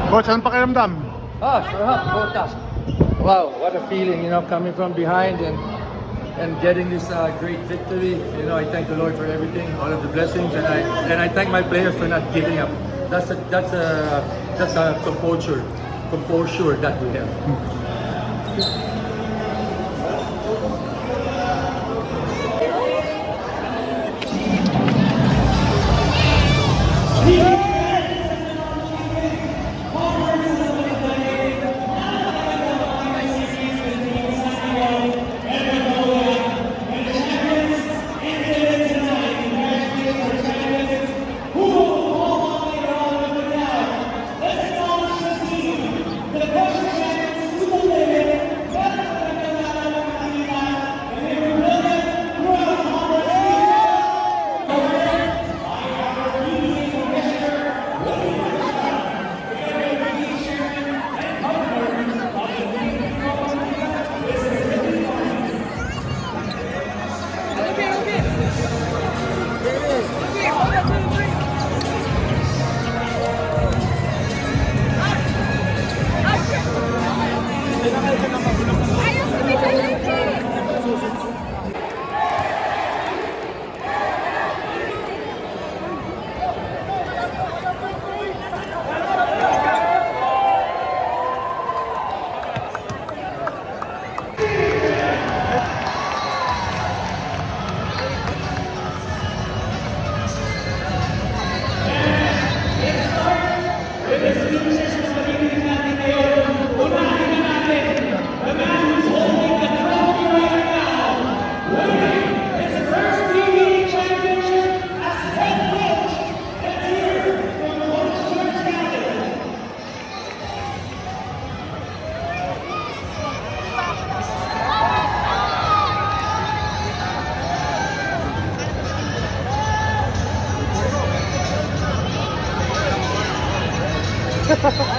Coach, anong pakiramdam? Sarap, Bota. Wow, what a feeling, coming from behind and getting this great victory. I thank the Lord for everything, all of the blessings, and I thank my players for not giving up. That's a composure that we have.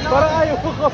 Parang ayaw ko.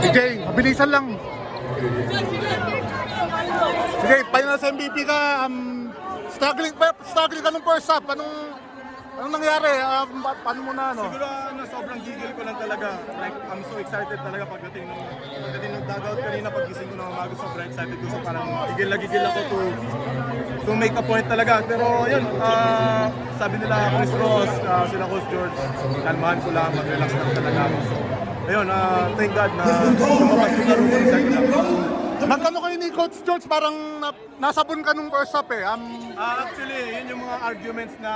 CJ, mabilisan lang. Sige, final sa MVP ka. Struggling ka nung first half. Anong nangyari? Paano mo na, ano? Siguro sobrang gigil ko lang talaga. Like, I'm so excited talaga pagdating ng dugout kanina, paggising ko ng umaga, sobrang excited ko. So parang gigil ako to make a point talaga. Pero yun, sabi nila Chris Ross, sila Coach George, kalmahan ko lang, mag-relax lang talaga ako. So, ayun, thank God na lumabas yung laro ko sa second half. Nagtanong kayo ni Coach George, parang nasabon ka nung first half eh. Actually, yun yung mga arguments na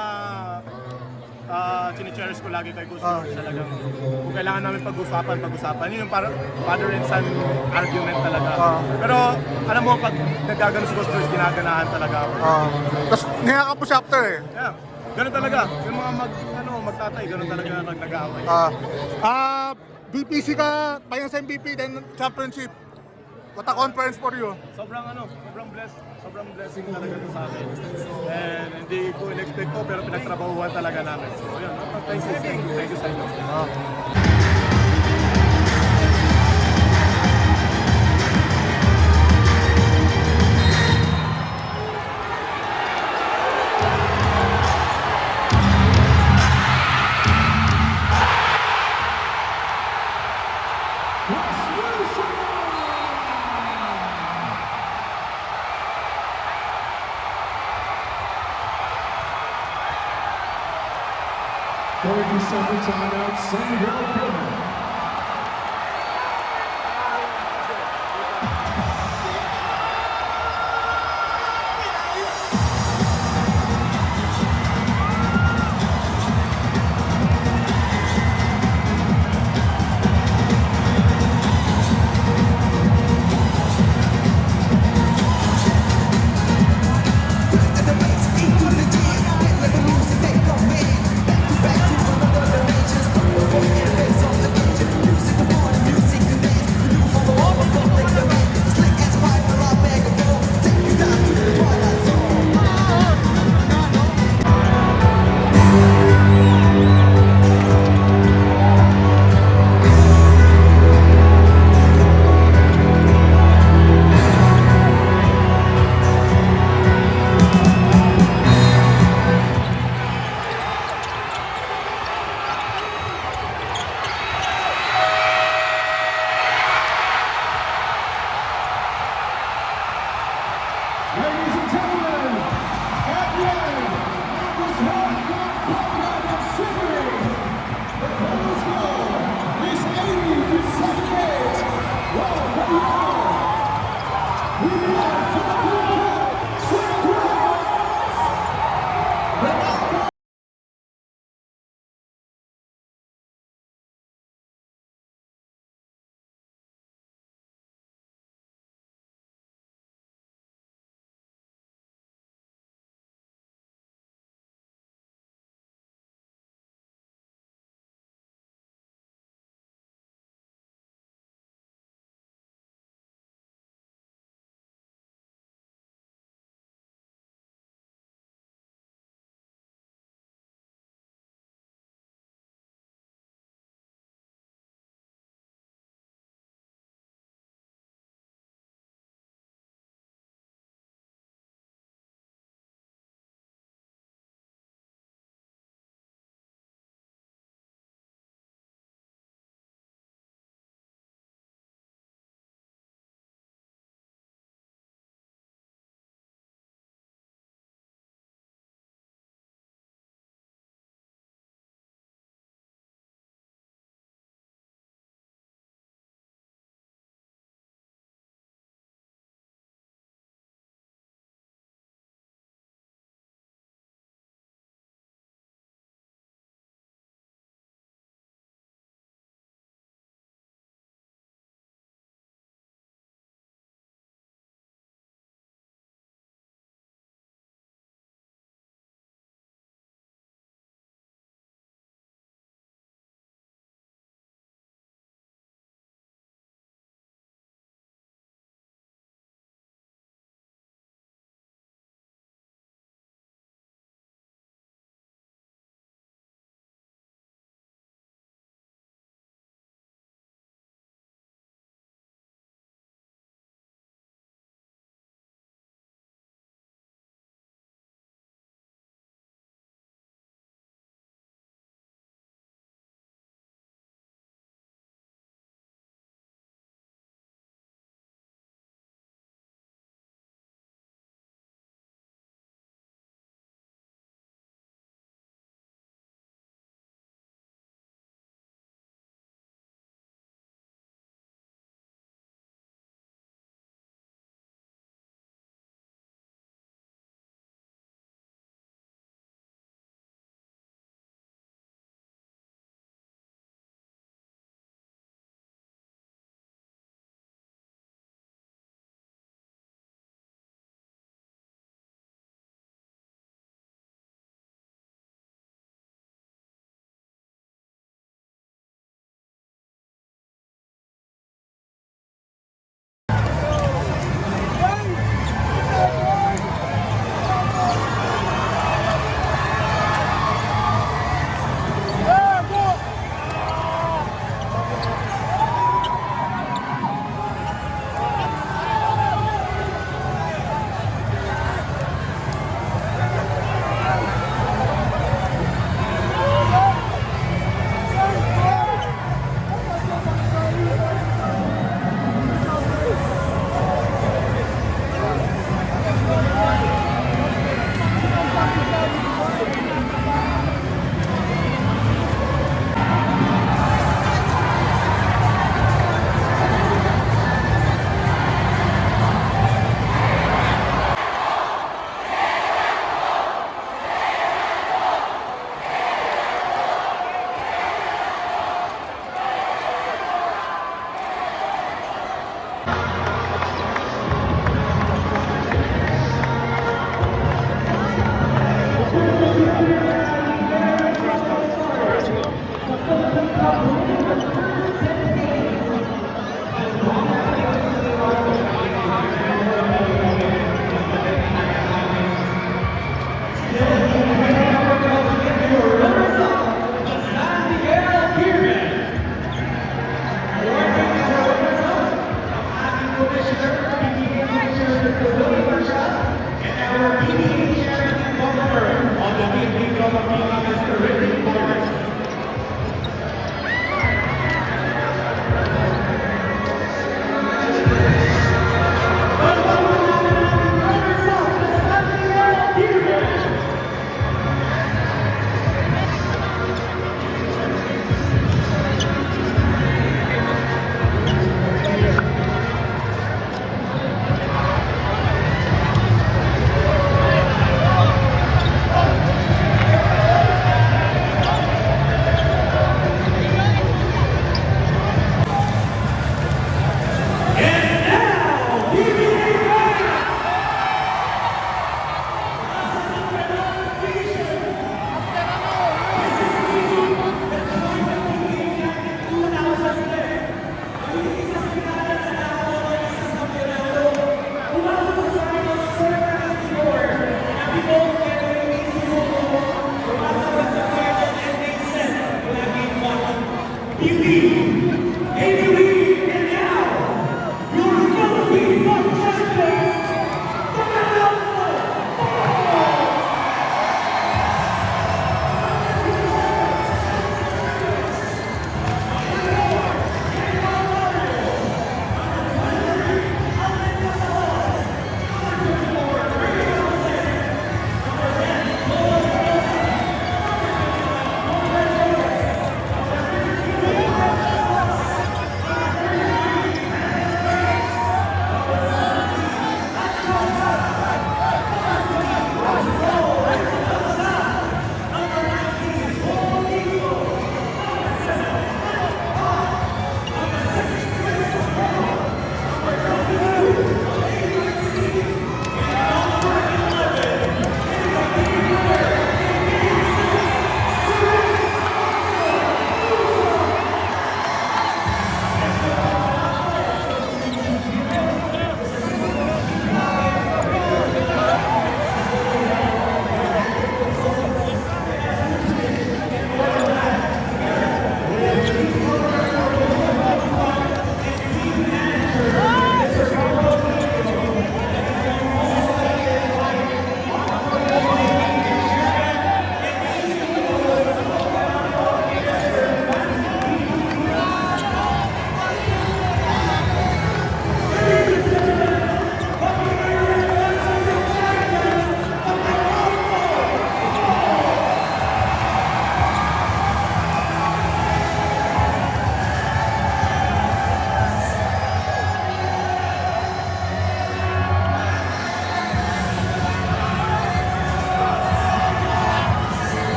chine-cherish ko lagi kay Coach George. Talagang kung kailangan namin pag-usapan. Yun yung parang father and son argument talaga. Pero alam mo, pag nagkagano si Coach George, ginaganahan talaga ako. Tapos niyakap mo siya after eh. Yeah, ganun talaga. Yung mga magtatay, ganun talaga nag-aaway. BPC ka, final sa MVP, then championship. What a conference for you. Sobrang blessing talaga ito sa akin. And hindi ko in-expect to, pero pinagtrabahuan talaga namin. So yun, thank you sa inyo. Second timeout, Sandro Bennett. The race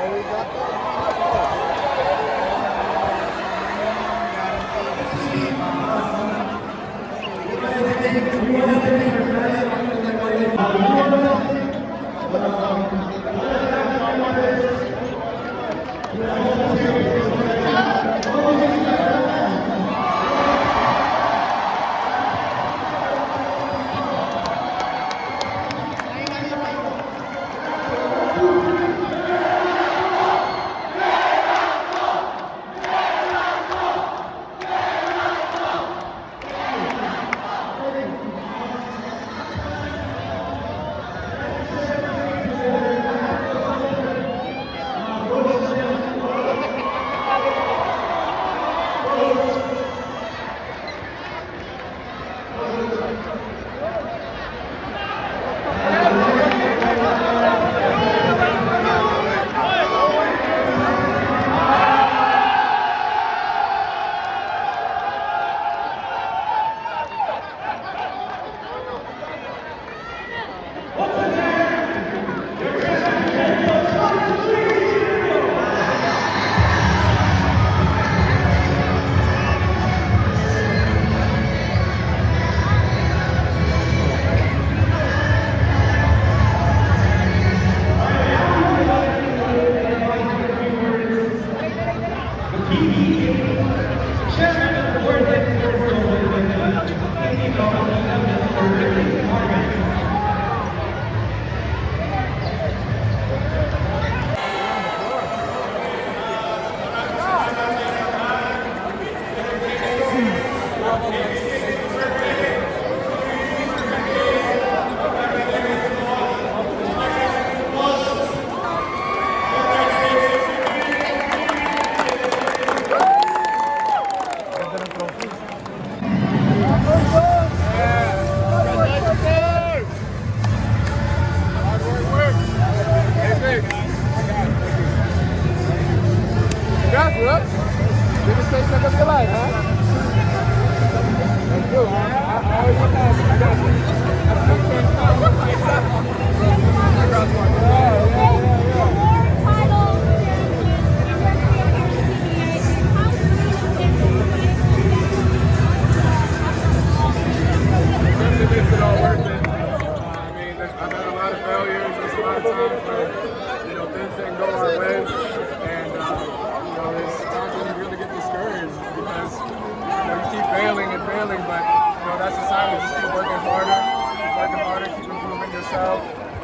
Arigato.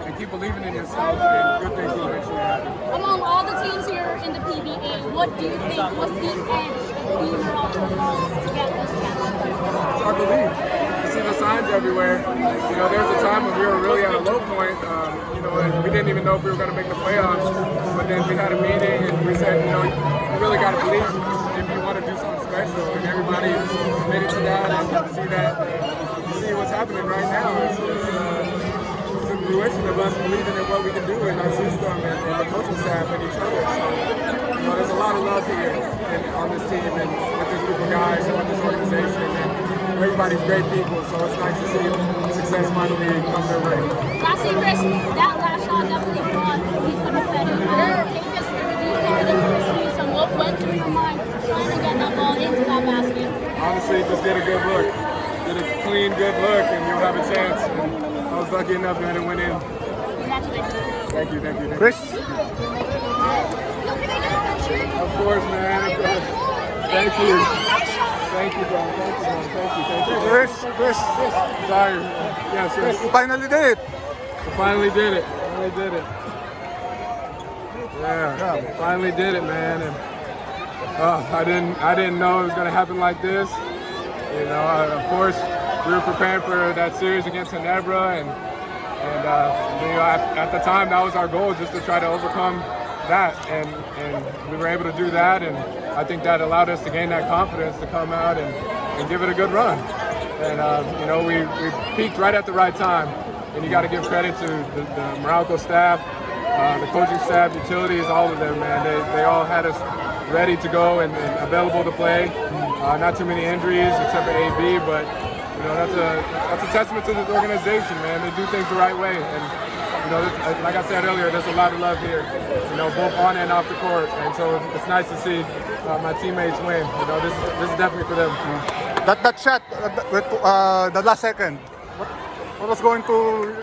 And keep believing in yourself, and good things will eventually happen. Among all the teams here in the PBA, what do you think was the edge that the Morocco Bulls to get this championship? It's our belief. You see the signs everywhere. You know, there's a time when we were really at a low point. You know, and we didn't even know if we were going to make the playoffs. But then we had a meeting and we said, you know, you really got to believe if you want to do something special. And everybody committed to that, and you see that. You see what's happening right now. It's the fruition of us believing in what we can do in our system and the coaching staff and each other. So, you know, there's a lot of love here on this team and with this group of guys and with this organization. And everybody's great people, so it's nice to see success finally come their way. Lastly, Chris, that last shot definitely brought the confetti. Take us through the adversities and what went through your mind trying to get that ball into that basket. Honestly, just get a good look. Get a clean, good look, and you'll have a chance. And I was lucky enough that it went in. Congratulations. Thank you, thank you. Chris? Of course, man. Of course. Thank you. Thank you, bro. Thank you, bro. Thank you. Chris, Sorry. Yes, yes. you finally did it. We finally did it. Finally did it. Yeah, finally did it, man. And I didn't know it was gonna happen like this. You know, of course, we were preparing for that series against Ginebra, and you know, at the time that was our goal, just to try to overcome that, and we were able to do that, and I think that allowed us to gain that confidence to come out and give it a good run. And you know, we peaked right at the right time, and you got to give credit to the Morocco staff, the coaching staff, utilities, all of them, man. They all had us ready to go and available to play. Not too many injuries except for AB, but you know, that's a testament to this organization, man. They do things the right way, and you know, like I said earlier, there's a lot of love here, you know, both on and off the court, and so it's nice to see my teammates win. You know, this is definitely for them. That shot with the last second. What was going to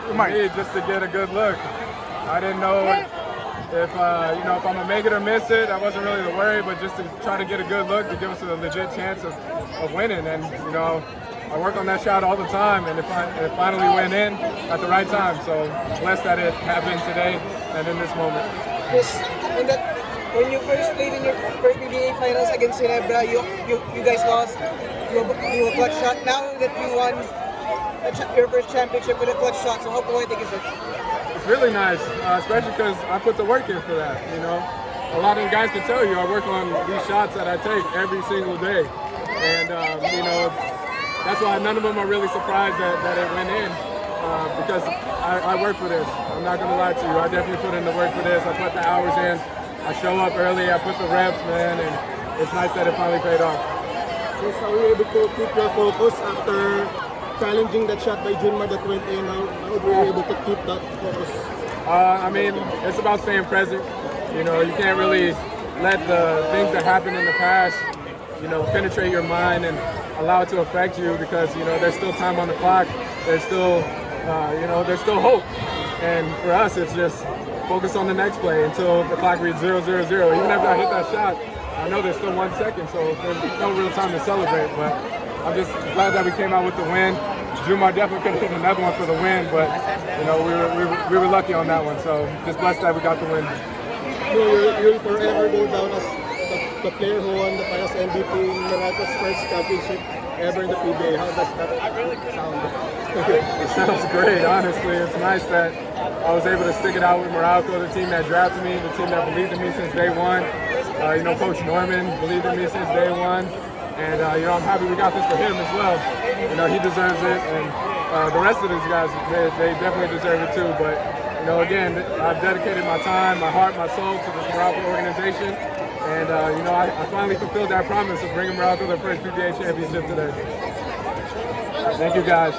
your mind? Me, just to get a good look. I didn't know if you know, if I'm gonna make it or miss it. I wasn't really the worry, but just to try to get a good look to give us a legit chance of winning. And you know, I work on that shot all the time, and it finally went in at the right time. So blessed that it happened today and in this moment. Chris, when you first played in your first PBA finals against Ginebra, you guys lost. You a clutch shot. Now that you won your first championship with a clutch shot, so how poetic is it? It's really nice, especially because I put the work in for that. You know, a lot of the guys can tell you I work on these shots that I take every single day, and you know, that's why none of them are really surprised that it went in, because I work for this. I'm not gonna lie to you. I definitely put in the work for this. I put the hours in. I show up early. I put the reps, man, and it's nice that it finally paid off. Yes, are you able to keep your focus after challenging that shot by Junmar that went in? How were you able to keep that focus? I mean, it's about staying present. You know, you can't really let the things that happened in the past, you know, penetrate your mind and allow it to affect you, because, you know, there's still time on the clock. There's still, you know, there's still hope. And for us, it's just focus on the next play until the clock reads 0-0-0. Even after I hit that shot, I know there's still 1 second, so there's no real time to celebrate, but I'm just glad that we came out with the win. Jumar definitely could have hit another one for the win, but you know we were lucky on that one. So just blessed that we got the win. You'll forever go down as the player who won the finals MVP in Morocco's first championship ever in the PBA. How does that sound? It sounds great, honestly. It's nice that I was able to stick it out with Morocco, the team that drafted me, the team that believed in me since day one. You know, Coach Norman believed in me since day one. And, you know, I'm happy we got this for him as well. You know, he deserves it. And the rest of these guys, they definitely deserve it too. But, you know, again, I've dedicated my time, my heart, my soul to this Morocco organization. And, you know, I finally fulfilled that promise of bringing Morocco their first PBA championship today. Thank you, guys.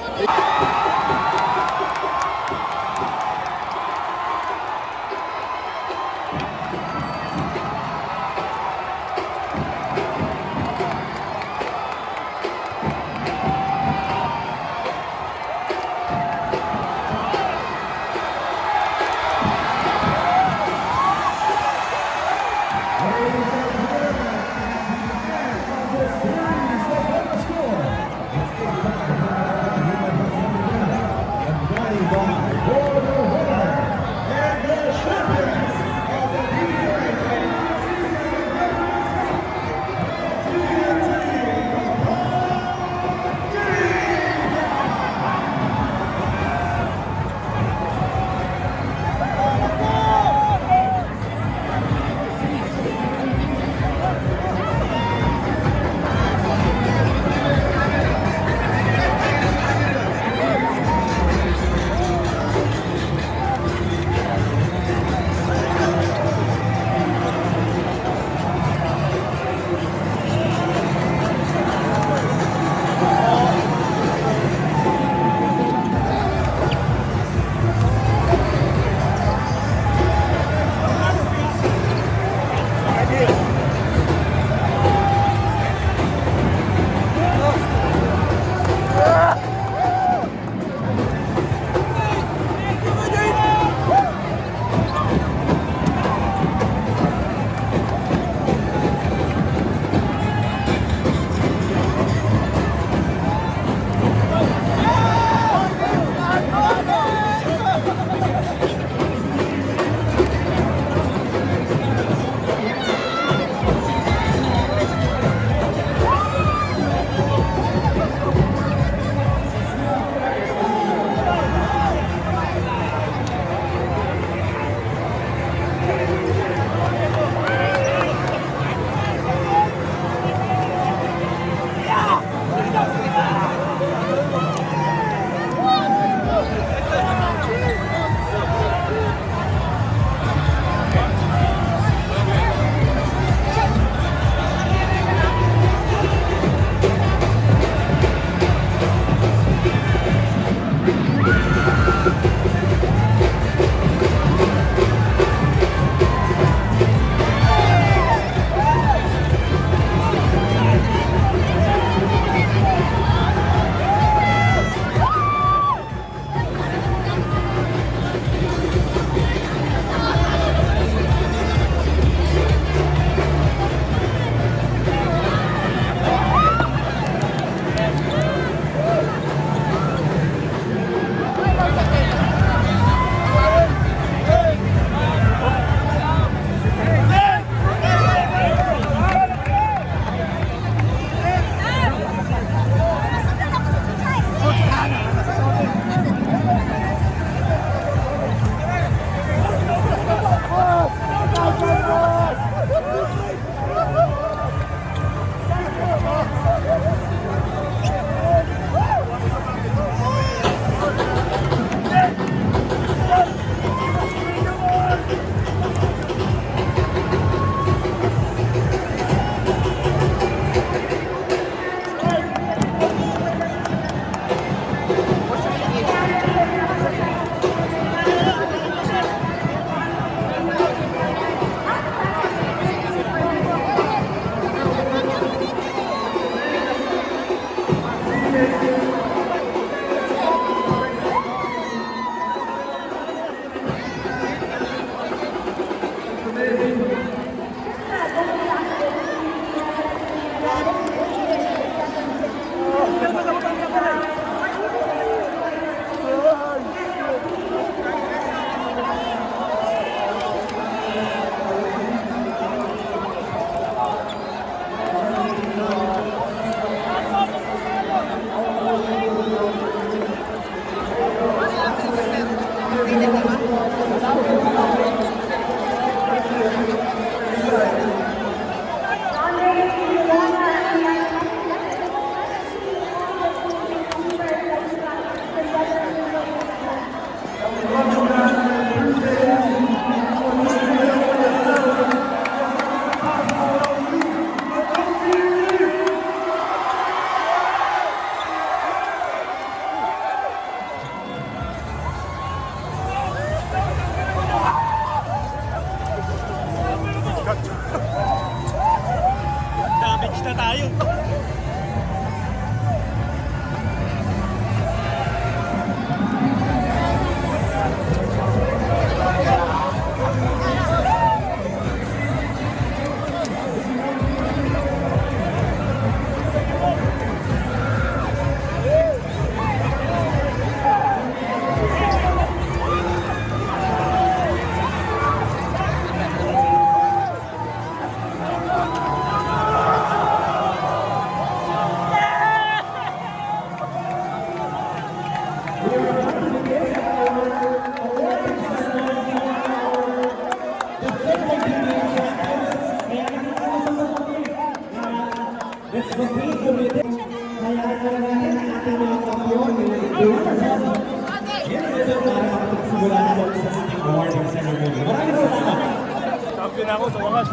Damage na tayo. Champion ako sa wakas.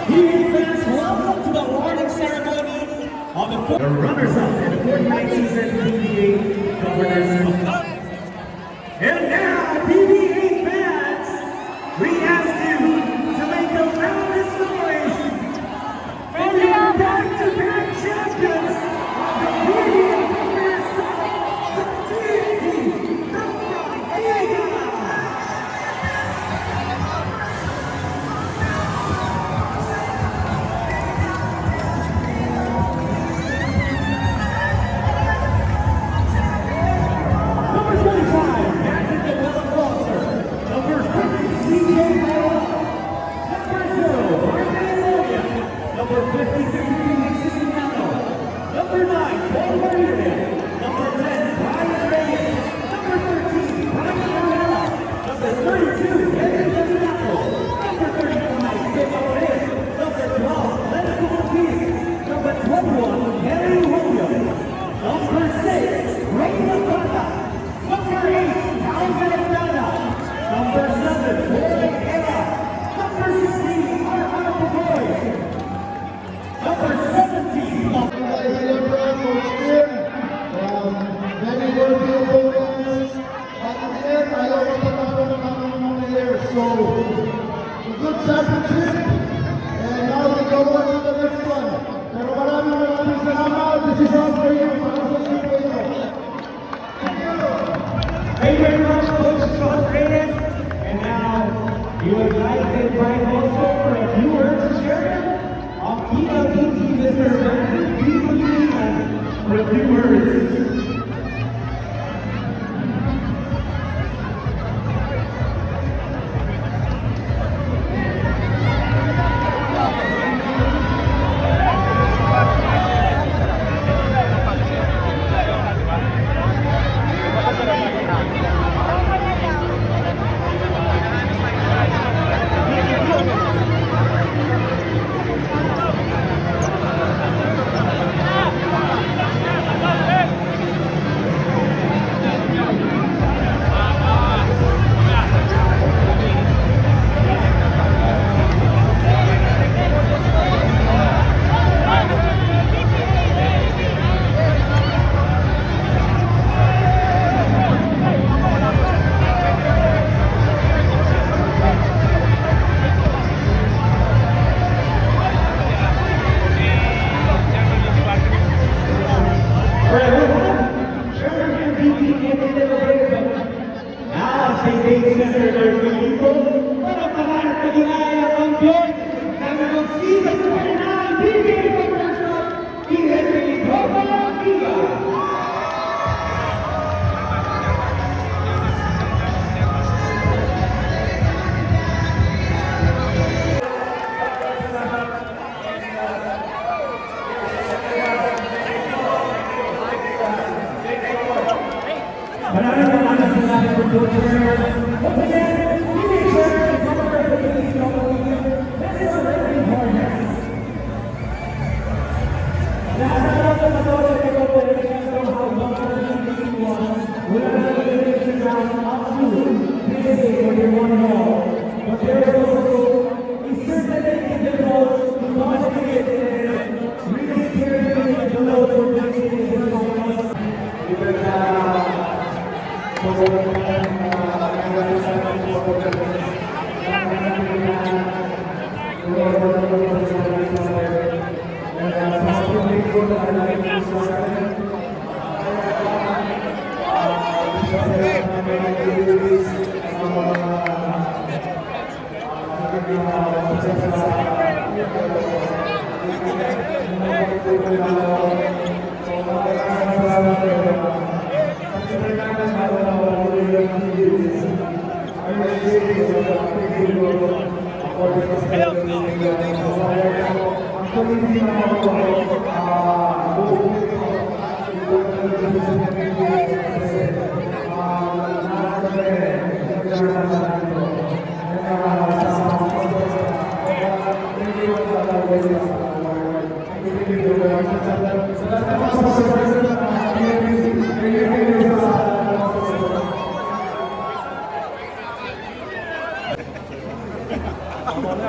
Welcome to the awarding ceremony of the runners-up in the 49th season PBA Governors Cup. And now, PBA fans, we ask you to make the loudest noise for your back-to-back champions of the PBA Governors Cup, the TNT Dubra Eagles. Number 25, Matthew Della Foster. Number 50, CJ Mayola. Number 0, Jorge Loya. Number 53, Felix Cignano. Number 9, Paul Martinez. Number 10, Brian Reyes. Number 13, Brian Arella. Number 32, Henry Dominato. Number 35, Diego Reyes. Number 12, Leonard Ortiz. Number 21, Henry Williams. Number 6, Reina Plata. Number 8, Calvin Estrada. Number 7, Jorge Era. Number 16, Armando Pagoy. Number 17, Many worthy opponents. At the end, ayaw matatalo ng aming mga players. So, a good championship. And now we go on to the next one. Pero maraming salamat. This is all for you. Para sa inyo. Thank you very much, Coach Sean Reyes. And now, you would like to invite also for a few words to share of PLDT, Mr. Matthew P. for a few words.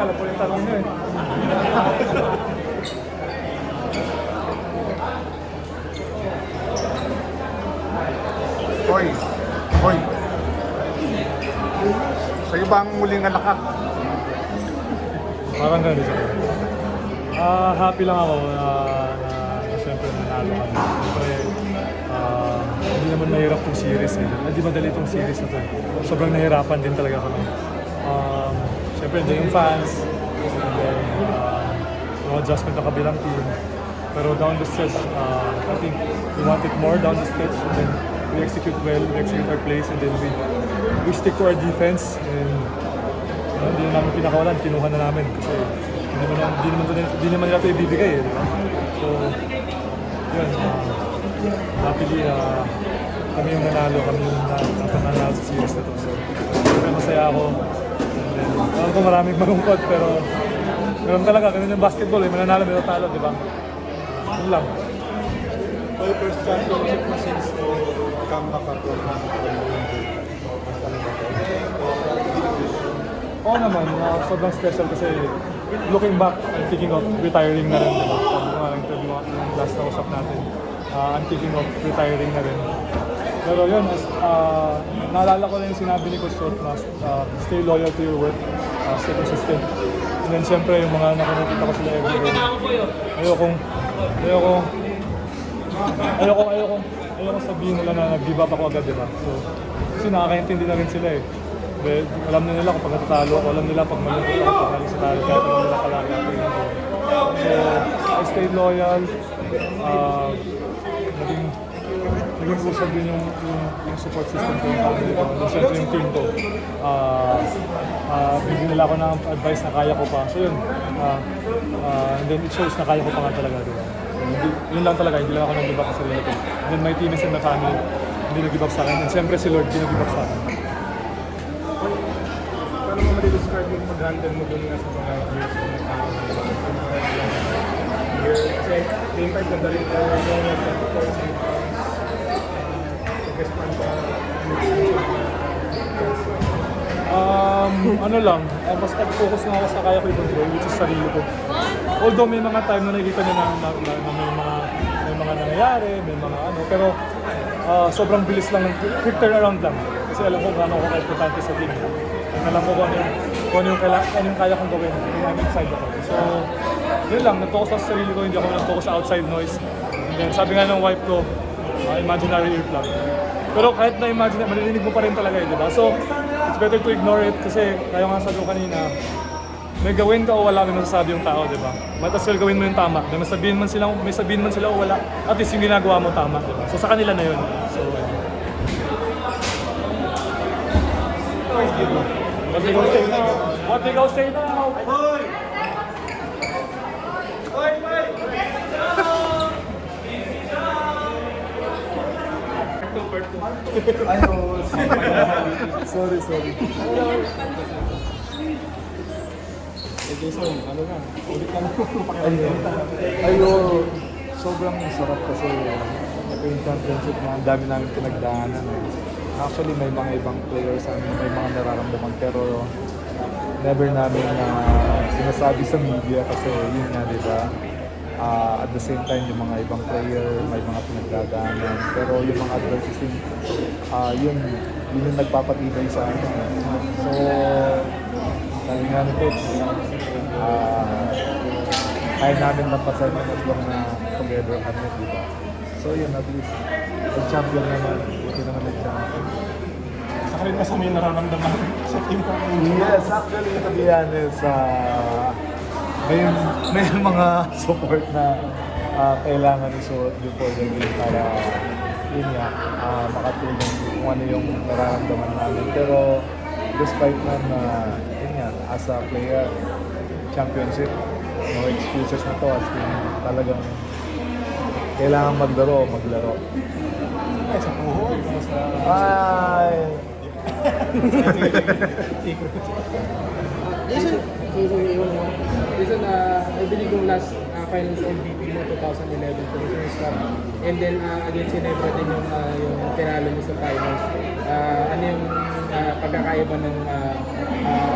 Alam po yung tanong nyo eh. Hoy, hoy. Sa'yo ba ang muling anak ka? Parang ganun siya. Happy lang ako na siyempre nanalo kami. Siyempre, hindi naman mahirap tong series eh. Hindi madali tong series na to eh. Sobrang nahirapan din talaga kami. Siyempre, hindi yung fans. And then, no adjustment ng kabilang team. Pero down the stretch, I think we wanted more down the stretch. And then, we execute well, we execute our plays, and then we stick to our defense. And hindi na namin pinakawalan, kinuha na namin. Kasi hindi naman nila ito ibibigay eh. So, yun. Happily, kami yung nanalo, kami yung nanalo sa series na ito. So, masaya ako. Alam ko maraming malungkot, pero ganun talaga, ganun yung basketball eh, mananalo, may natalo, di ba? Yun lang. Well, first championship mo since comeback ka to. Oo naman, sobrang special kasi looking back, I'm thinking of retiring na rin, di ba? Sabi ko nga lang interview yung last na usap natin, I'm thinking of retiring na rin. Pero yun, naalala ko lang yung sinabi ni Coach Short na stay loyal to your work, stay consistent. And then siyempre yung mga nakikita ko sila everyday, ayoko sabihin nila na nag-give up ako agad, di ba? So, kasi nakakaintindi na rin sila eh. But, alam na nila kung pag natatalo ako, alam nila pag malungkot ako, pag nalis sa talo, kahit alam nila palagi ako yung goal. So, I stayed loyal, naging usap din yung support system ko, yung family ko, and siyempre yung team ko. Bigyan nila ako ng advice na kaya ko pa. So yun, and then it shows na kaya ko pa nga talaga. Diba? Yun lang talaga, hindi lang ako nag-give up sa sarili ko. And then my team and my family, hindi nag-give up sa akin. And siyempre si Lord, hindi nag-give up sa akin. Paano mo ma-describe yung mag-handle mo dun nga sa mga years na kasi game 5 ganda rin tayo ano lang, mas focus na ako sa kaya ko i-control, which is sarili ko. Although may mga time na nakikita nyo na may mga nangyayari, may mga ano, pero sobrang bilis lang, quick turnaround lang. Kasi alam ko gaano ako ka-importante sa team. Alam ko kung ano yung kaya kong gawin, kung ano yung side ako. So, yun lang, nag-focus ako sa sarili ko, hindi ako nag-focus sa outside noise. And then sabi nga ng wife ko, imaginary earplug. Pero kahit na-imagine, maririnig mo pa rin talaga eh, di ba? So, it's better to ignore it kasi kaya nga sabi ko kanina, may gawin ka o wala, may masasabi yung tao, di ba? Might as well gawin mo yung tama. May sabihin man sila o wala, at least yung ginagawa mo tama, di ba? So, sa kanila na yun. So, what they gonna say now? What they gonna say now? Hoy! Hoy, hoy! Part 2. Ay, oo. Sorry. Jason, ano na? Ulit ka na. Ayun, sobrang sarap kasi ito yung championship na ang dami namin pinagdaanan. Actually, may mga ibang players ang may mga nararamdaman pero never namin na sinasabi sa media kasi yun nga, di ba? At the same time, yung mga ibang player, may mga pinagdadaanan. Pero yung mga adversity, yun yung nagpapatibay sa amin. So, sabi nga ni Coach, kaya namin mapasaya as long na together kami, di ba? So yun, at least, nag-champion naman, buti naman nag-champion. Saka rin kasi may nararamdaman sa team ko. Yes, actually, to be honest, may mga support na kailangan isuot before the game para yun nga, makatulong kung ano yung nararamdaman namin. Pero despite man, yun nga, as a player, championship, no excuses na to as in talagang kailangan maglaro. Ay, sa puho. Ay! Jason, I believe yung last finals MVP mo 2011 Commissioner's Cup, and then against Ginebra din yung tinalo niyo sa finals. Ano yung pagkakaiba ng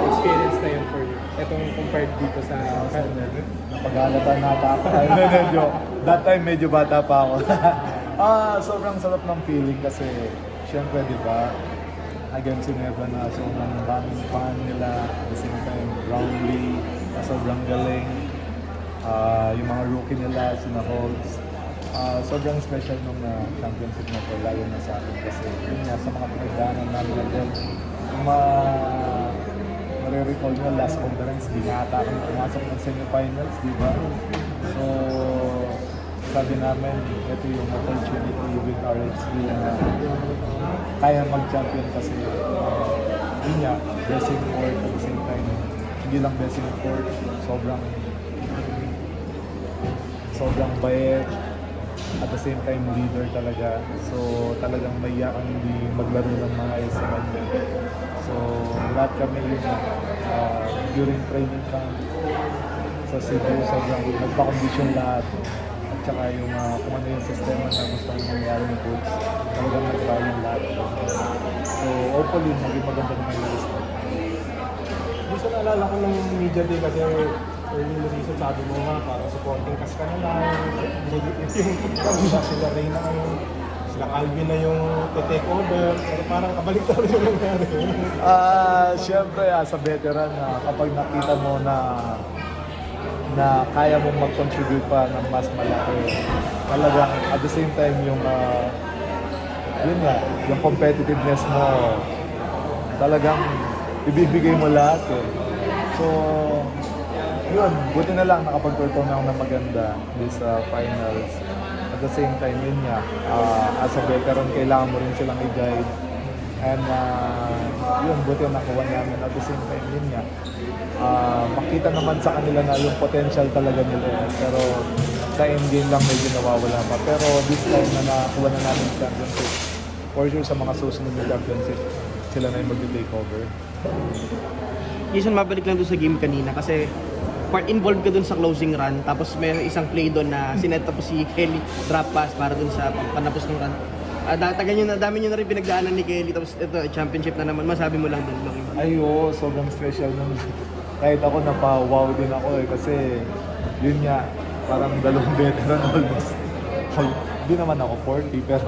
experience na yun for you? Itong compared dito sa Napaghalata na ata ako. That time medyo bata pa ako. Sobrang sarap ng feeling kasi syempre, di ba, against Ginebra na sobrang daming fan nila. At the same time, Brownlee, sobrang galing. Yung mga rookie nila, sina Holtz. Sobrang special nung championship na to, lalo na sa akin kasi yun nga, sa mga pinagdaanan namin natin, yung marirecall nyo, last conference, di nga ata kami pumasok ng semifinals, di ba? So, sabi namin, ito yung opportunity with RHC na kaya mag-champion kasi yun nga, blessing court at the same time, hindi lang blessing court, sobrang bayet, at the same time leader talaga. So talagang maiyak ang hindi maglaro ng mga ayos sa kanya. So lahat kami yun during training camp sa Cebu, sobrang nagpa-condition lahat. At saka yung kung ano yung sistema na gusto nang mangyari ng coach, talagang nagbayan lahat. So hopefully maging maganda naman yung list. Gusto naalala ko ng media day kasi early in the season, sabi mo nga, parang supporting kas ka na lang. Sila Reyna, sila Calvin na yung take over. Pero parang kabaliktad yung nangyari. Siyempre, as a veteran, kapag nakita mo na kaya mong mag-contribute pa ng mas malaki, talagang at the same time yung yun nga, yung competitiveness mo, talagang ibibigay mo lahat eh. So, yun, buti na lang nakapag-perform ako ng maganda this finals. At the same time, yun nga, as a veteran, kailangan mo rin silang i-guide. And yun, buti nakuha namin. At the same time, yun nga, makita naman sa kanila na yung potential talaga nila. Pero sa endgame lang medyo nawawala pa. Pero this time na nakuha na namin yung championship, for sure sa mga susunod na championship, sila na yung mag-take over. Jason, mabalik lang doon sa game kanina kasi involved ka doon sa closing run, tapos may isang play doon na sinet tapos si Kelly drop pass para doon sa panapos ng run. Dami nyo na rin pinagdaanan ni Kelly, tapos ito, championship na naman. Masabi mo lang doon. Ay, oo, sobrang special nung kahit ako napa-wow din ako eh, kasi yun nga, parang dalawang veteran almost. Hindi naman ako 40, pero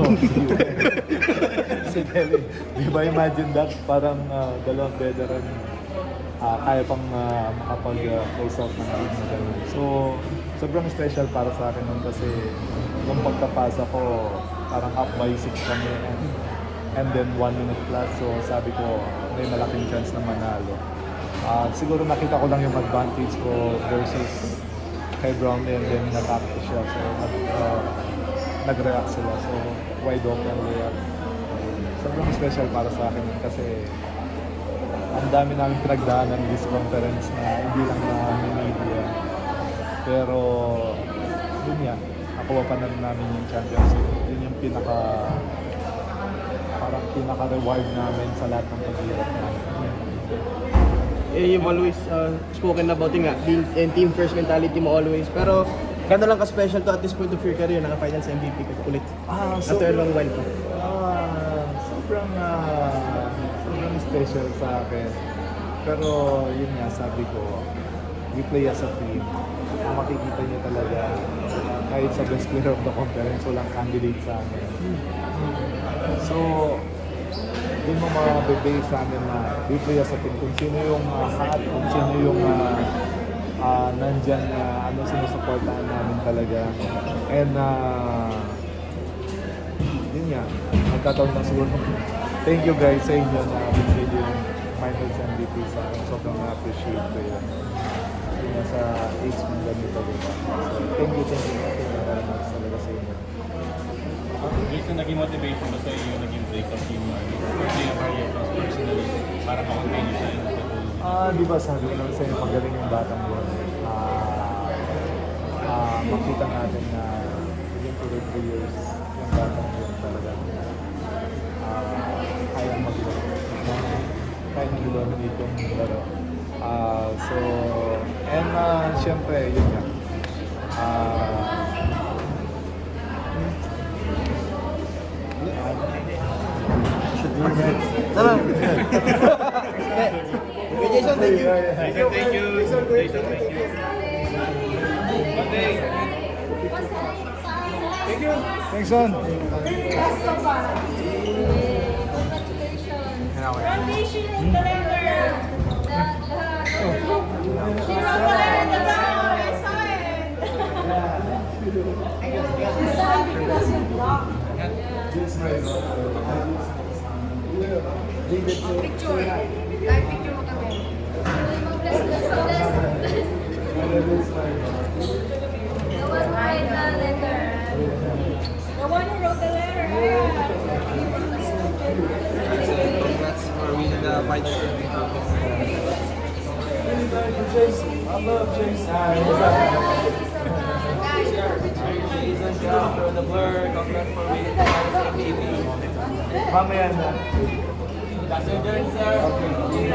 si Kelly, di ba imagine that? Parang dalawang veteran, kaya pang makapag-close out ng game na gano'n. So, sobrang special para sa akin nun kasi nung pagkapasa ko, parang up by 6 kami and then 1 minute plus. So, sabi ko, may malaking chance na manalo. Siguro nakita ko lang yung advantage ko versus kay Brownlee and then in-attack ko siya. So, nag-react sila. So, wide open layup. Sobrang special para sa akin kasi ang dami namin pinagdaanan ng this conference na hindi lang na media. Pero, yun nga, nakuha pa na rin namin yung championship. Yun yung pinaka parang pinaka-reward namin sa lahat ng paghirap namin. You've always spoken about yung nga, and team first mentality mo always. Pero gano'n lang ka-special to at this point of your career, naka-finals MVP ka ulit. After a long while pa. Sobrang special sa akin. Pero yun nga, sabi ko, we play as a team. Ang makikita niyo talaga, kahit sa best player of the conference, walang candidate sa amin. So, yun mo mabibigay sa amin na we play as a team. Kung sino yung hot, kung sino yung nandyan na sinusuportahan namin talaga. And yun nga, nagkataon lang siguro. Thank you guys sa inyo na binigay yung finals MVP sa akin. Sobrang na-appreciate ko yun. Yun nga sa age ng ganito. Diba? So, thank you very much talaga sa inyo. Jason, naging motivation ba sa iyo yung naging breakup yung birthday of Mario Bros personally para ma-continue siya yung patuloy? Di ba sabi ko lang sa inyo, magaling yung batang yun. Makita natin na within 2 to 3 years, yung batang yun talaga kaya mag-dominate yung laro. So, and syempre, yun nga. Okay, Jason, thank you. Thank you. Jason, thank you. Thanks, son. Picture. Live picture mo kami. Bless. The one who wrote the letter. The one who wrote the letter. That's for winning the finals MVP. I love Jason. Jason, for the blur, congrats for winning the finals MVP. Mamaya na. That's your turn, sir. Okay.